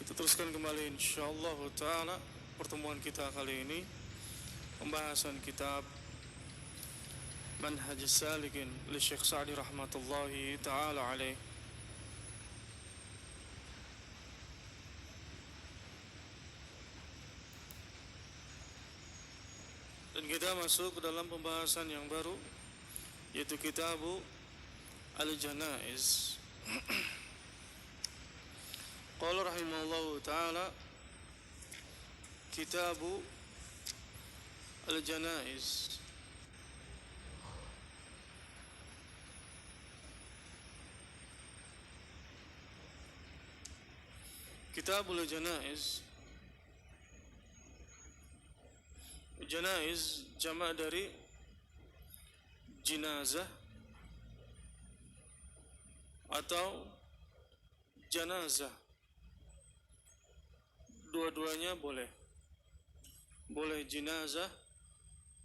Kita teruskan kembali insyaallah ta'ala pertemuan kita kali ini, pembahasan kitab Manhaj Salikin li Syekh Sa'di rahmatullahi ta'ala alaih. Dan kita masuk ke dalam pembahasan yang baru, yaitu kitab Al-Janaiz. Qala rahimahullahu ta'ala kitab Al-Janaiz. Kitabul Janaiz. Janaiz jamak dari jenazah atau janazah. Dua-duanya boleh. Boleh jenazah,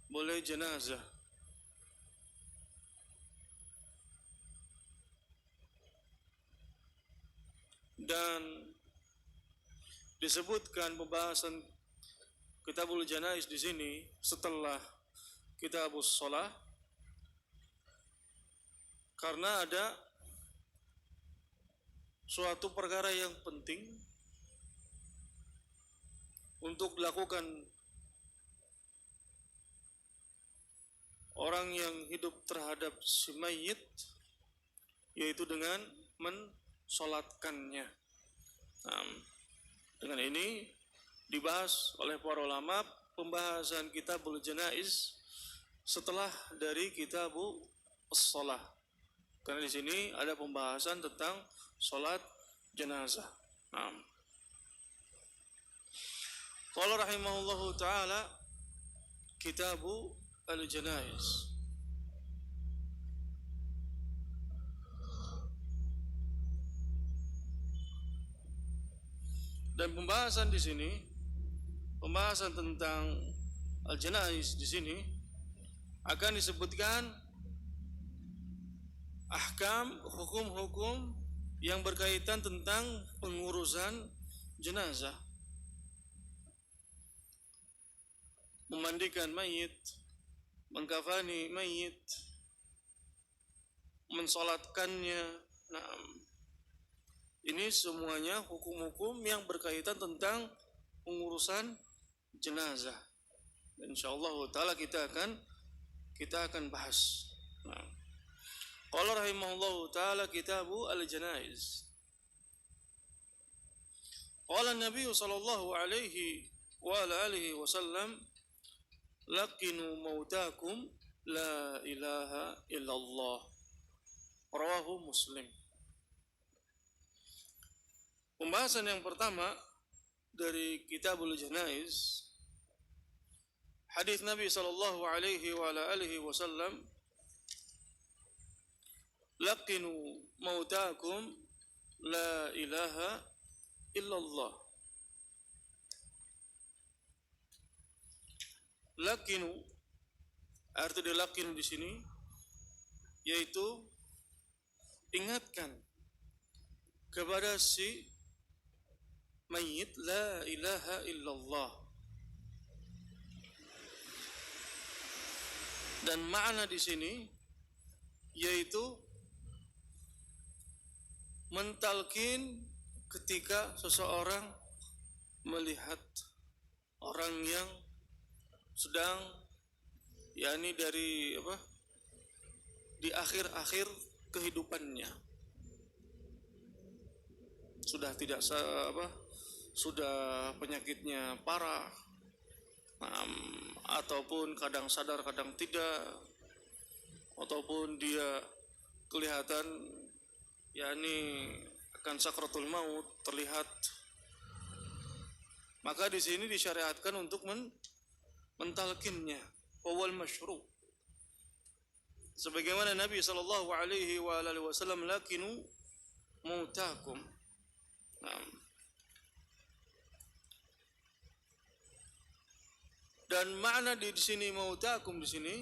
boleh jenazah. Dan disebutkan pembahasan Kitabul Janaiz di sini setelah Kitabus Shalah karena ada suatu perkara yang penting untuk dilakukan orang yang hidup terhadap si mayit, yaitu dengan mensolatkannya. Dengan ini dibahas oleh para ulama pembahasan Kitabul Janaiz setelah dari Kitabul Shalah. Karena di sini ada pembahasan tentang salat jenazah. Qala rahimahullahu ta'ala Kitabu Al-Janaiz. Dan pembahasan di sini, pembahasan tentang Al-Janaiz di sini akan disebutkan ahkam, hukum-hukum yang berkaitan tentang pengurusan jenazah. Memandikan mayit, mengkafani mayit, mensolatkannya. Ini semuanya hukum-hukum yang berkaitan tentang pengurusan jenazah. Insyaallah taala kita akan bahas. Qala rahimahullahu taala Kitabu Al-Janaiz. Qala Nabi sallallahu alaihi wa alihi wasallam laqinu mautakum la ilaha illallah. Rawahu Muslim. Pembahasan yang pertama dari Kitabul Janaiz, hadis Nabi sallallahu alaihi wa alihi wasallam, laqinu mautakum la ilaha illallah. Lakinu, arti dari lakinu di sini yaitu ingatkan kepada si mayit la ilaha illallah. Dan makna di sini yaitu mentalkin ketika seseorang melihat orang yang sedang dari di akhir-akhir kehidupannya, sudah tidak sudah penyakitnya parah, ataupun kadang sadar kadang tidak, ataupun dia kelihatan akan sakratul maut terlihat. Maka di sini disyariatkan untuk mentalkinnya, wal masyru'. Sebagaimana Nabi sallallahu alaihi wa alihi wasallam lakinu mautakum. Dan makna di sini mautakum di sini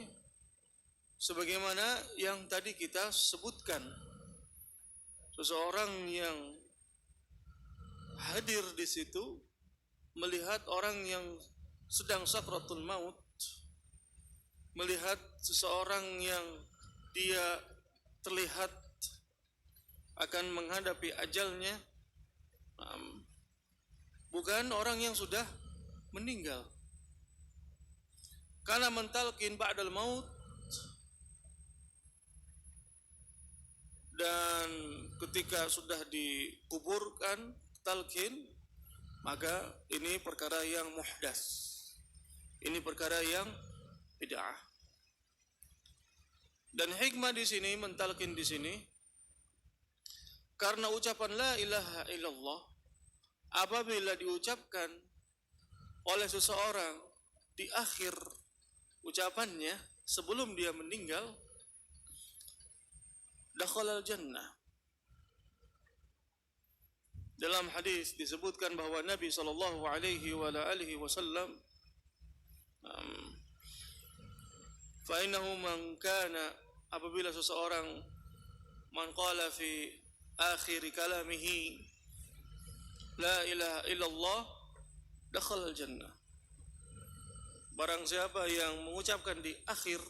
sebagaimana yang tadi kita sebutkan, seseorang yang hadir di situ melihat orang yang sedang sakratul maut, melihat seseorang yang dia terlihat akan menghadapi ajalnya, bukan orang yang sudah meninggal. Karena mentalkin ba'dal maut, dan ketika sudah dikuburkan talqin, maka ini perkara yang muhdas, ini perkara yang bid'ah. Dan hikmah di sini, mentalqin di sini, karena ucapan la ilaha illallah apabila diucapkan oleh seseorang di akhir ucapannya sebelum dia meninggal, dakhalal jannah. Dalam hadis disebutkan bahwa Nabi sallallahu alaihi wasallam, fa innahu man kana, apabila seseorang man qala fi akhir kalamihi la ilaha illallah dakhalal jannah. Barang siapa yang mengucapkan di akhir,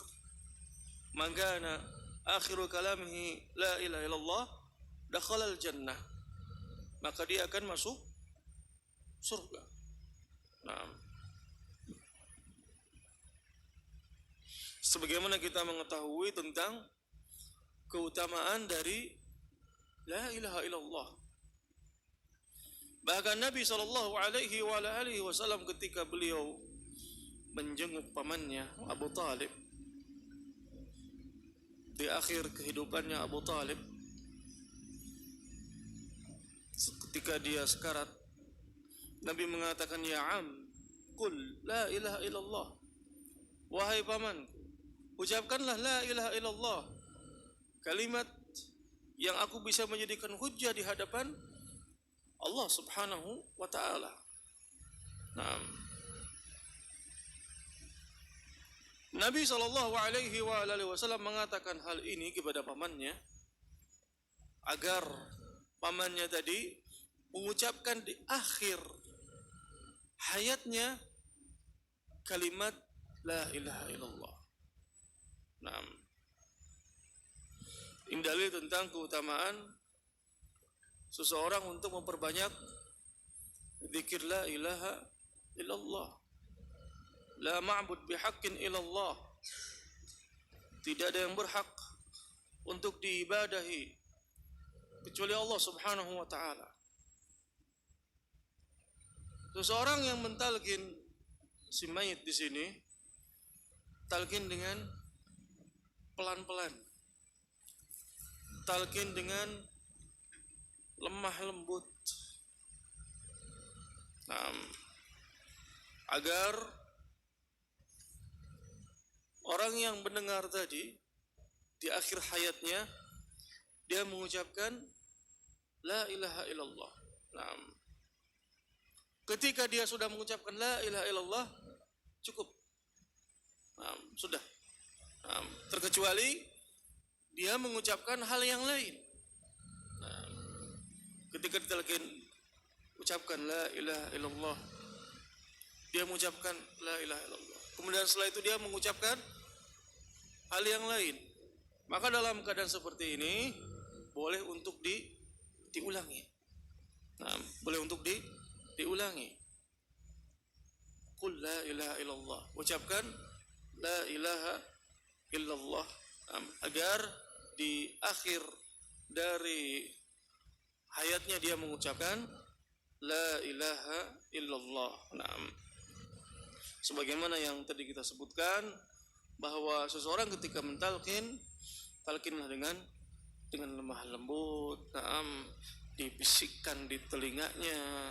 man kana akhiru kalamihi la ilaha illallah dakhalal jannah, maka dia akan masuk surga. Nah, sebagaimana kita mengetahui tentang keutamaan dari la ilaha illallah. Bahkan Nabi sallallahu alaihi wasallam ketika beliau menjenguk pamannya Abu Talib di akhir kehidupannya, Abu Talib ketika dia sekarat, Nabi mengatakan, ya am, qul la ilaha illallah, wahai pamanku, ucapkanlah la ilaha illallah, kalimat yang aku bisa menjadikan hujjah di hadapan Allah subhanahu wa ta'ala. Nah, Nabi sallallahu alaihi wasallam mengatakan hal ini kepada pamannya agar pamannya tadi mengucapkan di akhir hayatnya kalimat la ilaha illallah. Nah, ini dalil tentang keutamaan seseorang untuk memperbanyak zikir la ilaha illallah. La ma'bud bihaqqin illallah, tidak ada yang berhak untuk diibadahi kecuali Allah subhanahu wa ta'ala. Seseorang yang mentalqin si mayit di sini, talqin dengan pelan-pelan, talqin dengan lemah lembut, agar orang yang mendengar tadi di akhir hayatnya dia mengucapkan la ilaha illallah. Nah, ketika dia sudah mengucapkan la ilaha illallah, cukup. Sudah. Terkecuali dia mengucapkan hal yang lain. Ketika ditalqin, ucapkan la ilaha illallah, dia mengucapkan la ilaha illallah, kemudian setelah itu dia mengucapkan hal yang lain, maka dalam keadaan seperti ini boleh untuk diulangi. Nah, boleh untuk diulangi. Qul la ilaha illallah, ucapkan la ilaha illallah, agar di akhir dari hayatnya dia mengucapkan la ilaha illallah. Nah, sebagaimana yang tadi kita sebutkan bahwa seseorang ketika mentalqin, talqinlah dengan lemah lembut, dibisikkan di telinganya,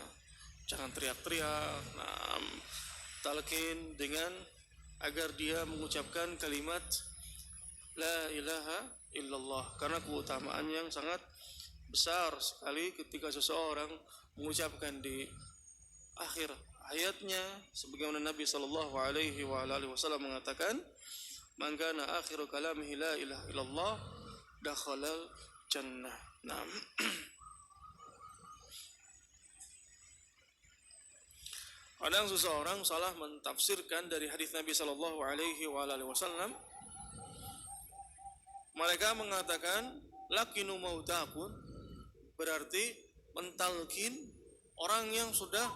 jangan teriak-teriak. Talqin dengan agar dia mengucapkan kalimat la ilaha illallah, karena keutamaan yang sangat besar sekali ketika seseorang mengucapkan di akhir hayatnya, sebagaimana Nabi sallallahu alaihi wasallam mengatakan, man kana akhiru kalamihi la ilaha illallah dakhalal jannah. Nah, Kadang seseorang salah mentafsirkan dari hadis Nabi Shallallahu Alaihi Wasallam. Mereka mengatakan lakinu mautakum berarti mentalkin orang yang sudah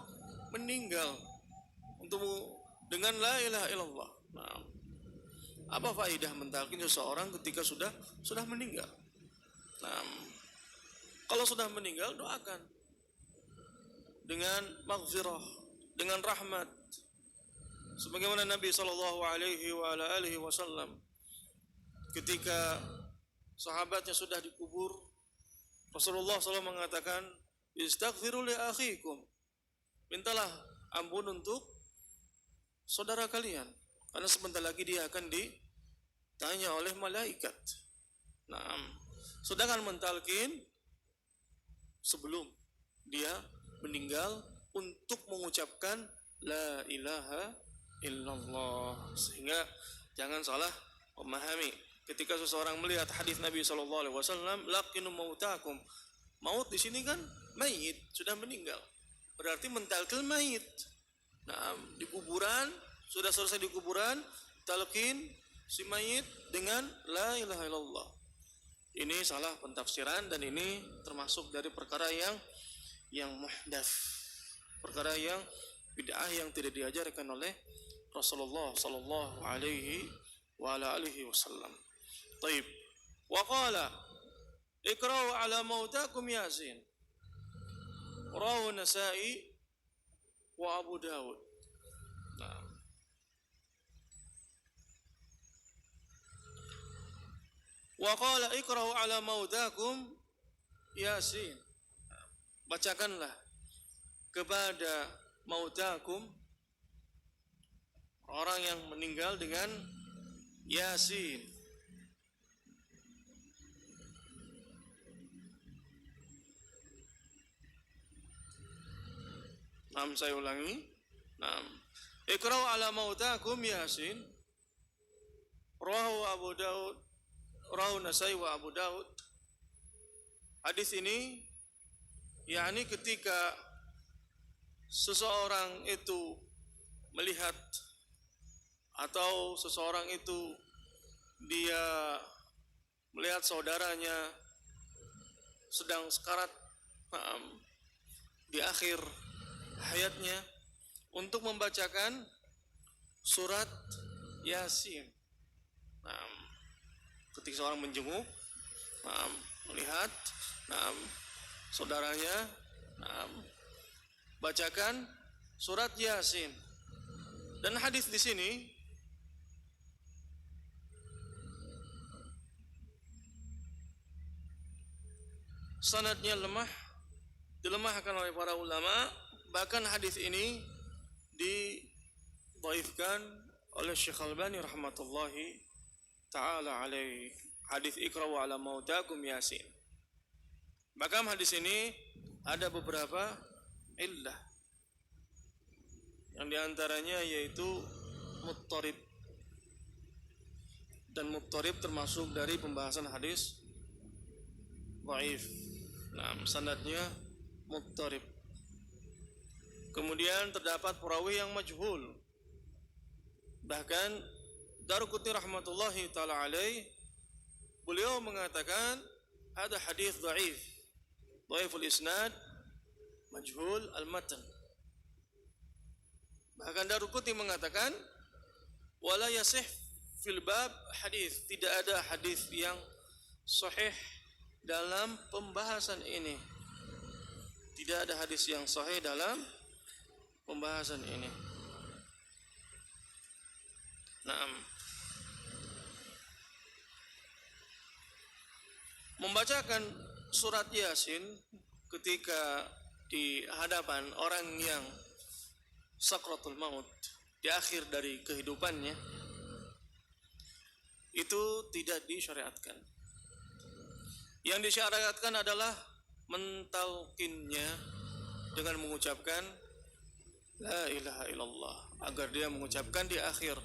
meninggal untuk dengan la ilaha illallah. Nah, apa faedah mentalkin seseorang ketika sudah meninggal? Nah, kalau sudah meninggal doakan dengan maghfirah, dengan rahmat. Sebagaimana Nabi Shallallahu Alaihi Wasallam ketika sahabatnya sudah dikubur, Rasulullah SAW mengatakan, istaghfiru li akhikum, mintalah ampun untuk saudara kalian, karena sebentar lagi dia akan ditanya oleh malaikat. Nah, sedangkan mentalkin sebelum dia meninggal untuk mengucapkan la ilaha illallah. Sehingga jangan salah memahami ketika seseorang melihat hadis Nabi SAW, laqinu mautakum, maut di sini kan mayit, sudah meninggal, berarti mentalkin mayit. Nah, di kuburan, sudah selesai di kuburan, talqin si mayit dengan la ilaha illallah. Ini salah pentafsiran dan ini termasuk dari perkara yang muhdats, perkara yang bid'ah yang tidak diajarkan oleh Rasulullah sallallahu alaihi wasallam. Taib. Wa qala ikra'u ala mautakum Yasin. Rawahu Nasa'i wa Abu Dawud. Nah. Wa qala ikra'u ala mautakum Yasin. Bacakanlah kepada mautakum, orang yang meninggal, dengan Yasin. Saya ulangi. Iqra'u ala mautakum Yasin. Rawahu Abu Daud, rawahu Nasai wa Abu Daud. Hadis ini yakni ketika seseorang itu melihat atau seseorang itu dia melihat saudaranya sedang sekarat di akhir hayatnya, untuk membacakan surat Yasin. Ketika seorang menjenguk, melihat saudaranya, bacakan surat Yasin. Dan hadis di sini sanadnya lemah, dilemahkan oleh para ulama. Bahkan hadis ini didhaifkan oleh Syekh Albani rahmatullahi ta'ala alaihi. Hadis ikra'u ala mautakum Yasin. Bahkan hadis ini ada beberapa illah, yang diantaranya yaitu muttarib. Dan muttarib termasuk dari pembahasan hadis dhaif. Sanadnya muttarib. Kemudian terdapat perawi yang majhul. Bahkan Daruqutni rahmatullahi ta'ala alaih, beliau mengatakan ada hadis dhaif, dhaiful isnad, majhul al-matan. Bahkan Daruqutni mengatakan wala yasih fil bab hadis, tidak ada hadis yang sahih dalam pembahasan ini. Tidak ada hadis yang sahih dalam pembahasan ini. Membacakan surat Yasin ketika di hadapan orang yang sakratul maut, di akhir dari kehidupannya, itu tidak disyariatkan. Yang disyariatkan adalah mentalkinnya dengan mengucapkan la ilaha illallah, agar dia mengucapkan di akhir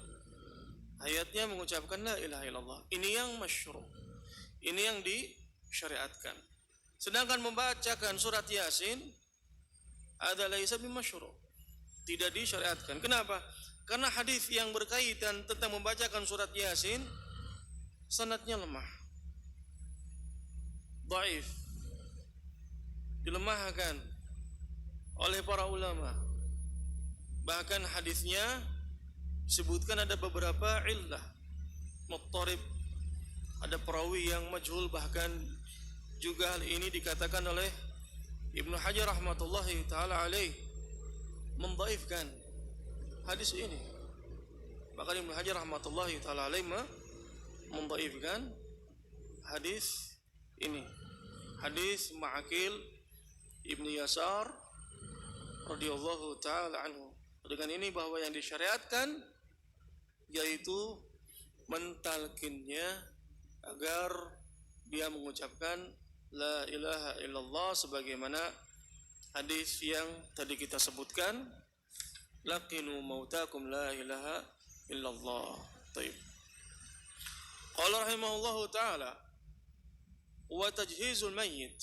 hayatnya mengucapkan la ilaha illallah. Ini yang masyru', ini yang disyariatkan. Sedangkan membacakan surat Yasin adalah laisa bimasyru', tidak disyariatkan. Kenapa? Karena hadis yang berkaitan tentang membacakan surat Yasin sanadnya lemah, dhaif, dilemahkan oleh para ulama. Bahkan hadisnya disebutkan ada beberapa illah, muttarib, ada perawi yang majhul, bahkan juga hal ini dikatakan oleh Ibnu Hajar rahmatullahi taala alaih mendhaifkan hadis ini. Bahkan Ibnu Hajar rahmatullahi taala alaih mendhaifkan hadis ini, hadis Ma'aqil Ibnu Yasar radhiyallahu taala anhu. Dengan ini bahwa yang disyariatkan yaitu mentalkinnya agar dia mengucapkan la ilaha illallah sebagaimana hadis yang tadi kita sebutkan, laqinu mautakum la ilaha illallah. Baik. Qala rahimahullahu taala wa tajhizul mayyit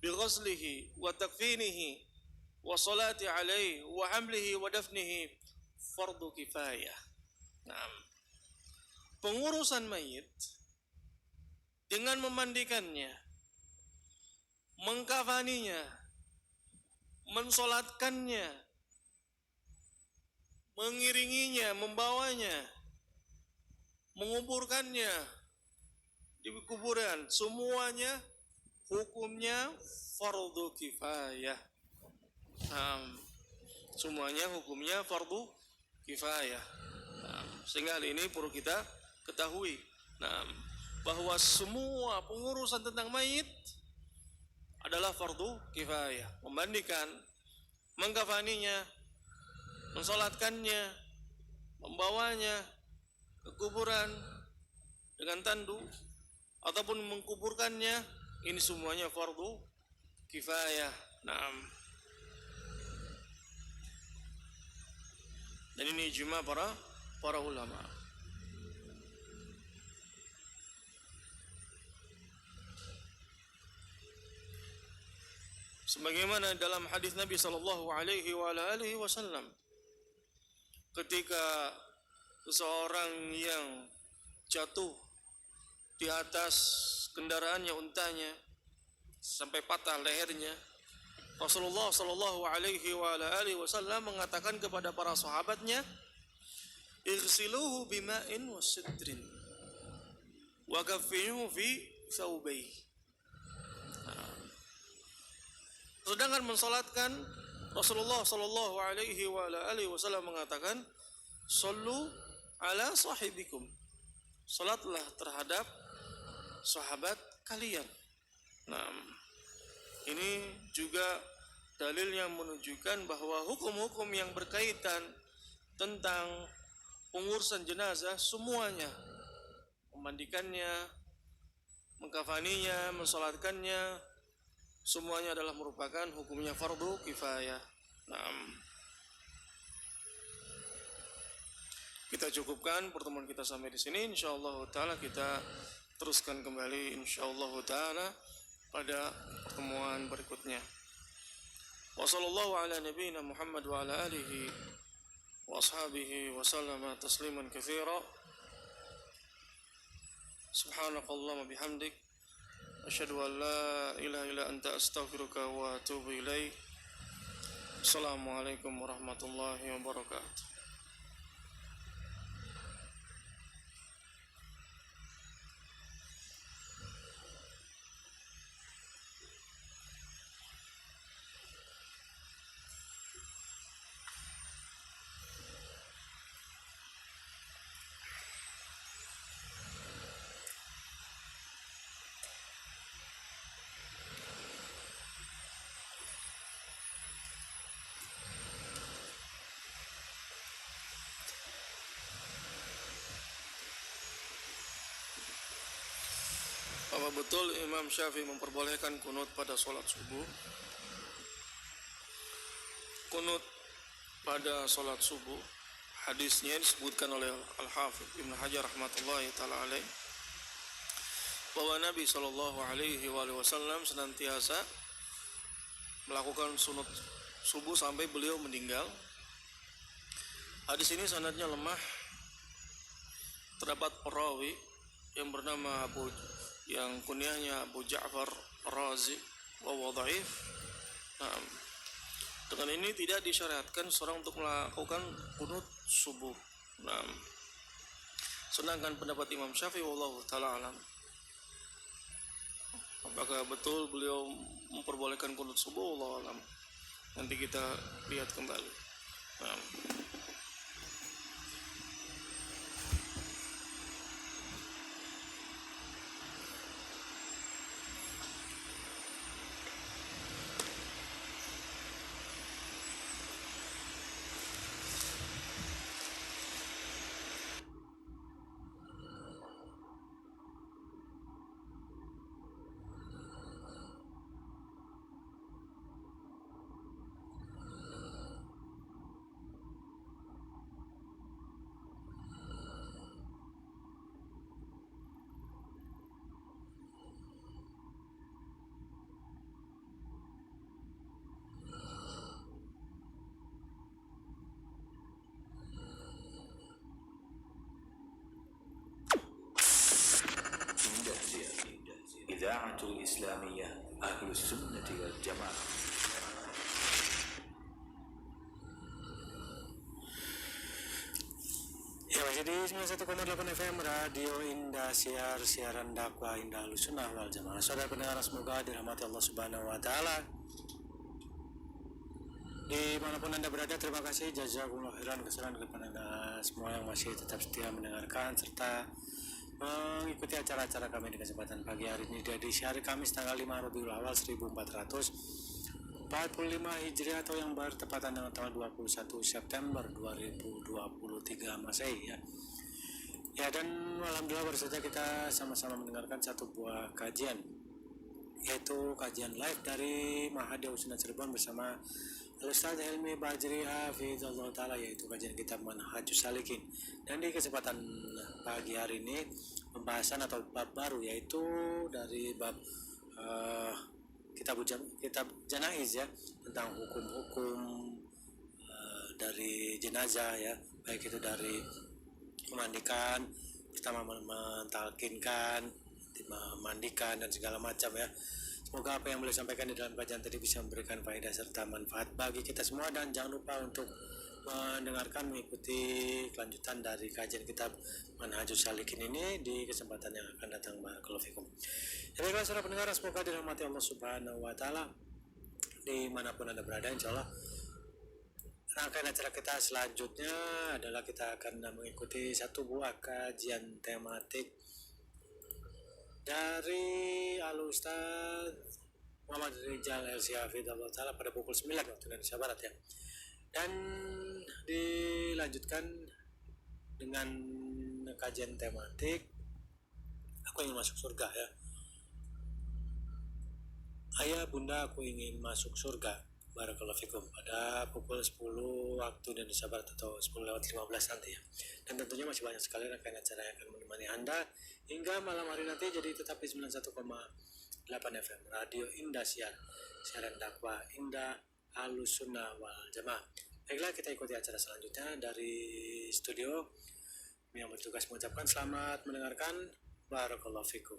bi ghuslihi wa takfinihi wa salati alaihi wa hamlihi wa dafnihi fardu kifayah. Naam. Pengurusan mayit dengan memandikannya, mengkafaninya, mensolatkannya, mengiringinya, membawanya, menguburkannya di kuburan, semuanya hukumnya fardu kifayah. Semuanya hukumnya fardu kifayah. Sehingga hal ini perlu kita ketahui. Bahwa semua pengurusan tentang mayit adalah fardu kifayah. Memandikan, mengkafaninya, mensolatkannya, membawanya ke kuburan dengan tandu ataupun mengkuburkannya, ini semuanya fardu kifayah. Dan ini ijma para ulama. Sebagaimana dalam hadis Nabi sallallahu alaihi wasallam, ketika seseorang yang jatuh di atas kendaraannya, untanya, sampai patah lehernya, Rasulullah sallallahu alaihi wasallam mengatakan kepada para sahabatnya, "Ighsiluhu bima'in wa sidrin wa kaffinuhu fi thawbayhi." Sedangkan mensalatkan, Rasulullah sallallahu alaihi wasallam mengatakan, "Shallu ala sahibikum." Salatlah terhadap sahabat kalian. Ini juga dalil yang menunjukkan bahwa hukum-hukum yang berkaitan tentang pengurusan jenazah semuanya, memandikannya, mengkafaninya, mensalatkannya, semuanya adalah merupakan hukumnya fardu kifayah. Kita cukupkan pertemuan kita sampai di sini. Insyaallah taala kita teruskan kembali insyaallah taala pada pertemuan berikutnya. Wa sallallahu ala nabiyyina Muhammad wa ala alihi wa ashabihi wa sallama tasliman katsira. Subhanakallahumma bihamdik, asyhadu an la ilaha illa anta astaghfiruka wa atubu ilaik. Assalamualaikum warahmatullahi wabarakatuh. Apa betul Imam Syafi'i memperbolehkan kunut pada sholat subuh? Kunut pada sholat subuh, hadisnya disebutkan oleh Al-Hafidz Ibnu Hajar rahmatullahi ta'ala alaih, bahwa Nabi sallallahu alaihi wasallam senantiasa melakukan subuh sampai beliau meninggal. Hadis ini sanadnya lemah. Terdapat perawi yang bernama yang kunyahnya Abu Ja'far Razi wa dhaif. Nah, dengan ini tidak disyariatkan seorang untuk melakukan kunut subuh. Nah, sedangkan pendapat Imam Syafi'i wallahu taala alam, apakah betul beliau memperbolehkan kunut subuh, wallahu alam. Nanti kita lihat kembali. Nah, إذاعة الإسلامية أهل السنة والجماعة. Ya, masih di 91,8 FM Radio Indah siaran dakwah Indah Ahlussunnah wal Jamaah. Saudara pendengar, semoga dirahmati Allah Subhanahu wa taala. Dimanapun Anda berada, terima kasih jazakumullah khairan kepada Anda semua yang masih tetap setia mendengarkan serta mengikuti acara-acara kami di kesempatan pagi hari ini di hari Kamis tanggal 5 Rabiul Awal 1445 Hijriah atau yang bertepatan dengan tanggal 21 September 2023 Masehi ya. Ya, dan alhamdulillah baru saja kita sama-sama mendengarkan satu buah kajian, yaitu kajian live dari Mahadi Ahlussunnah Cirebon bersama Al-Ustaz Helmi Bajri Hafizallahu Ta'ala, yaitu kajian kitab Manhajus Salikin. Dan di kesempatan pagi hari ini pembahasan atau bab baru, yaitu dari bab kitab janaiz ya, tentang hukum-hukum dari jenazah ya, baik itu dari memandikan, pertama mentalkinkan, memandikan dan segala macam ya. Semoga apa yang boleh sampaikan di dalam kajian tadi bisa memberikan faedah serta manfaat bagi kita semua, dan jangan lupa untuk mendengarkan, mengikuti kelanjutan dari kajian kitab Manhajus Salikin ini di kesempatan yang akan datang. Barakallahu fikum. Ya, baiklah saudara pendengar, semoga dirahmati Allah Subhanahu wa taala dimanapun Anda berada. Insyaallah rangkaian acara kita selanjutnya adalah kita akan mengikuti satu buah kajian tematik dari Al-Ustaz Muhammad Rizal LC Hafizahullah Ta'ala pada pukul 9 waktu Indonesia Barat ya. Dan dilanjutkan dengan kajian tematik Aku Ingin Masuk Surga ya. Ayah bunda aku ingin masuk surga. Barakallahu fikum, pada pukul 10 waktu Indonesia Barat atau 10:15 nanti ya. Dan tentunya masih banyak sekali rangkaian acara yang akan menemani Anda hingga malam hari nanti. Jadi tetap di 91,8 FM Radio Indah siaran dakwah Indah Ahlussunnah wal Jamaah. Baiklah, kita ikuti acara selanjutnya dari studio. Yang bertugas mengucapkan selamat mendengarkan. Barakallahu fikum.